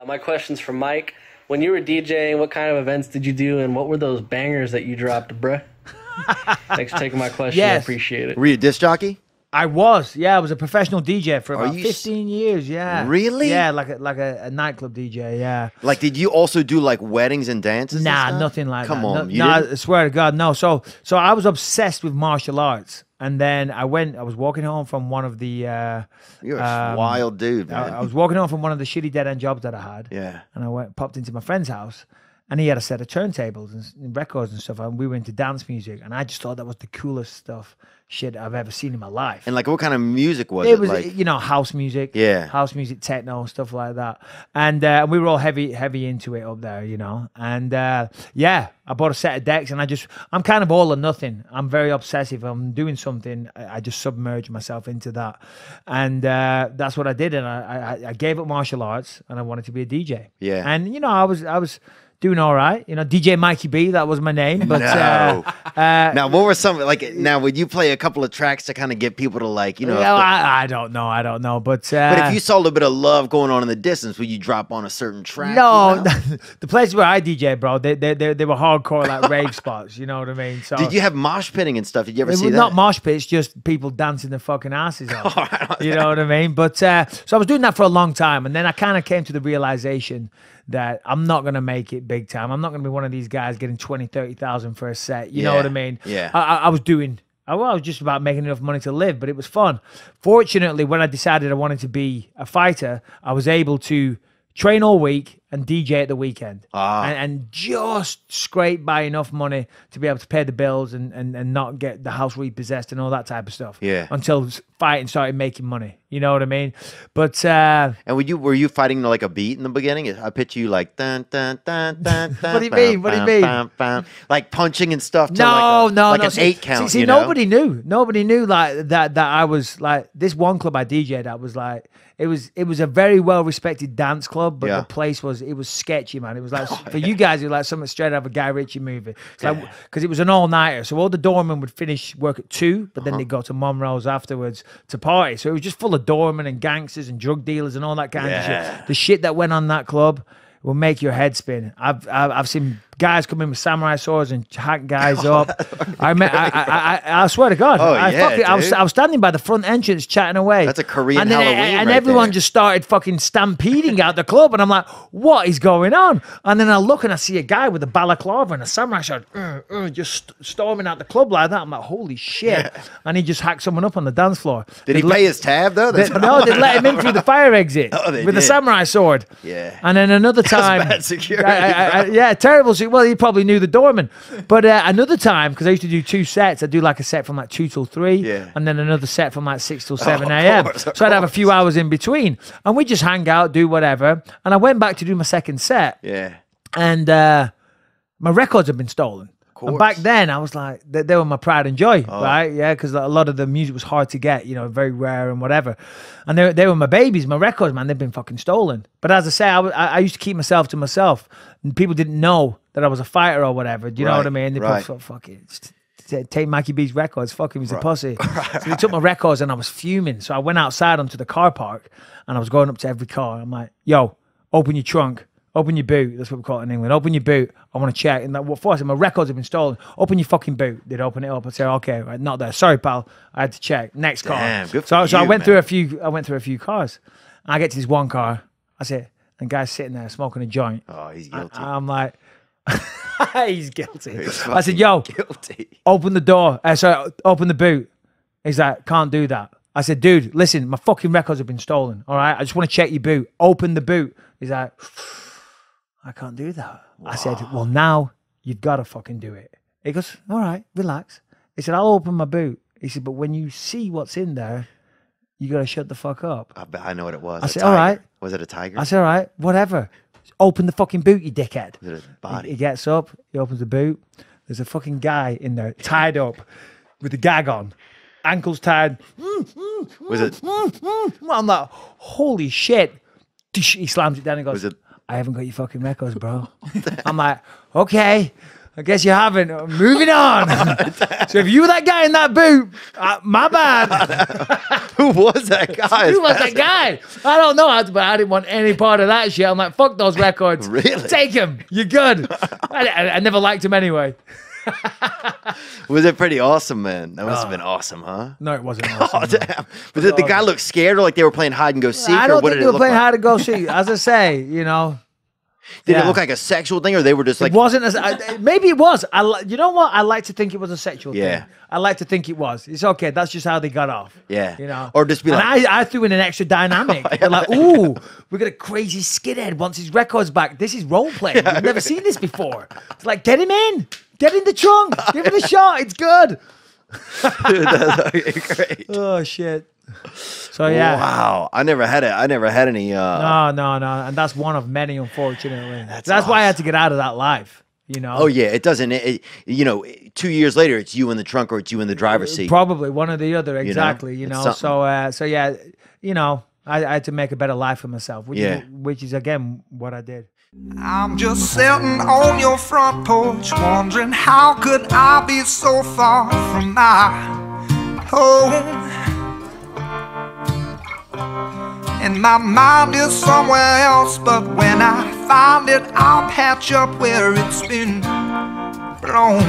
My question's from Mike. When you were DJing, what kind of events did you do, and what were those bangers that you dropped, bruh? Thanks for taking my question. Yes. I appreciate it. Were you a disc jockey? I was, yeah. I was a professional DJ for about 15 years, yeah. Really? Yeah, like a nightclub DJ, yeah. Like, did you also do like weddings and dances? Nah, and stuff? nothing like Come that. on, No, I swear to God, no. So I was obsessed with martial arts, and then I was walking home from one of the. You're a wild dude, man. I was walking home from one of the shitty dead end jobs that I had. Yeah. And I popped into my friend's house. And he had a set of turntables and records and stuff, and we were into dance music, and I just thought that was the coolest shit I've ever seen in my life. And like, what kind of music was it? It was, like, you know, house music, yeah, house music, techno, stuff like that. And we were all heavy into it up there, you know. And yeah, I bought a set of decks, and I'm kind of all or nothing. I'm very obsessive. I'm doing something, I just submerge myself into that, and that's what I did. And I gave up martial arts, and I wanted to be a DJ. Yeah. And you know, I was doing all right, you know. DJ Mikey B, that was my name. But no. Now, what were some like? Now, would you play a couple of tracks to kind of get people to like, you know? I don't know, but if you saw a little bit of love going on in the distance, would you drop on a certain track? No, you know? The places where I DJ, bro, they were hardcore like rave spots. You know what I mean? So did you have mosh pitting and stuff? Did you ever see that? Not mosh pits, just people dancing their fucking asses off. You know what I mean? But so I was doing that for a long time, and then I kind of came to the realization that I'm not going to make it big time. I'm not going to be one of these guys getting 20, 30,000 for a set. You know what I mean? Yeah. I was just about making enough money to live, but it was fun. Fortunately, when I decided I wanted to be a fighter, I was able to train all week and DJ at the weekend, and just scrape by enough money to be able to pay the bills and not get the house repossessed and all that type of stuff. Yeah. Until fighting started making money. You know what I mean? But and were you fighting like a beat in the beginning? I picture you like dun dun dun dun dun. What do you mean? What do you mean? Like punching and stuff. No. An 8 count. See, you know? Nobody knew like that I was like, this one club I DJ'd at was like, it was a very well respected dance club, but the place was sketchy, man. It was like for you guys, it was like something straight out of a Guy Ritchie movie. It's like, because it was an all nighter, so all the doormen would finish work at 2, but then they'd go to Monroe's afterwards to party. So it was just full of doormen and gangsters and drug dealers and all that kind of shit. The shit that went on that club will make your head spin. I've seen guys come in with samurai swords and hack guys up. I swear to God. I was standing by the front entrance chatting away. That's a Korean and then, Halloween and right everyone there. just started fucking stampeding out the club, and I'm like, what is going on? And then I look and I see a guy with a balaclava and a samurai sword just storming out the club like that. I'm like, holy shit. Yeah. And he just hacked someone up on the dance floor. Did he pay his tab though? No, they let him in through the fire exit with a samurai sword. Yeah. And then another time, bad security. yeah, terrible. Well, he probably knew the doorman. But another time, because I used to do 2 sets, I'd do like a set from like 2 till 3, and then another set from like 6 till 7 a.m. So I'd have a few hours in between, and we just hang out, do whatever. And I went back to do my second set. Yeah. And my records had been stolen. And back then, I was like, they were my pride and joy, right? Yeah, because a lot of the music was hard to get, you know, very rare and whatever. And they were my babies, my records, man. They've been fucking stolen. But as I say, I used to keep myself to myself. And people didn't know that I was a fighter or whatever. Do you know what I mean? They probably thought, fuck it. Take Mikey B's records. Fuck him, he's a pussy. So they took my records, and I was fuming. So I went outside onto the car park, and I was going up to every car. I'm like, yo, open your trunk. Open your boot. That's what we call it in England. Open your boot. I want to check. And what for? I said, my records have been stolen. Open your fucking boot. They'd open it up. I'd say, okay, right, not there. Sorry, pal. I had to check. Next car. Damn, good so for I you, went man. through a few. I went through a few cars. I get to this one car. I said, and guy's sitting there smoking a joint. Oh, he's guilty. I'm like, he's guilty. He's I said, yo, guilty. Open the door. Sorry, open the boot. He's like, can't do that. I said, dude, listen, my fucking records have been stolen. All right, I just want to check your boot. Open the boot. He's like, I can't do that. Wow. I said, well, now you've got to fucking do it. He goes, all right, relax. He said, I'll open my boot. He said, but when you see what's in there, you got to shut the fuck up. I know what it was. I said, all right. Was it a tiger? I said, all right, whatever. Open the fucking boot, you dickhead. Was it a body? He gets up, he opens the boot. There's a fucking guy in there tied up with the gag on. Ankles tied. Was it? I'm like, holy shit. He slams it down and goes, Was it? I haven't got your fucking records, bro. I'm like, okay. I guess you haven't. Moving on. So if you were that guy in that boot, my bad. Who was that guy? Who was that guy? I don't know, but I didn't want any part of that shit. I'm like, fuck those records. Really? Take him. You're good. I never liked him anyway. Was it pretty awesome, man? That must have been awesome, huh? No, it wasn't awesome. Oh, damn. Was it the guy looked scared or like they were playing hide and go seek? I or don't what think did they it were look playing like? hide and go seek. As I say, you know. Did it look like a sexual thing or they were just like. It wasn't maybe it was. You know what? I like to think it was a sexual thing. I like to think it was. It's okay. That's just how they got off. Yeah. You know. Or just be like. And I threw in an extra dynamic. They're like, ooh, we got a crazy skinhead wants his records back. This is role play. We've never seen this before. It's like, get him in. Get in the trunk. Give it a shot. It's good. Dude, that's great. Oh shit. So yeah. Wow. I never had it. I never had any. No. And that's one of many, unfortunately. That's why I had to get out of that life. You know. Oh yeah, it doesn't. You know, 2 years later, it's you in the trunk or it's you in the driver's seat. Probably one or the other. Exactly. You know. So yeah. You know, I had to make a better life for myself. Which is again what I did. I'm just sitting on your front porch, wondering how could I be so far from my home. And my mind is somewhere else, but when I find it, I'll patch up where it's been blown.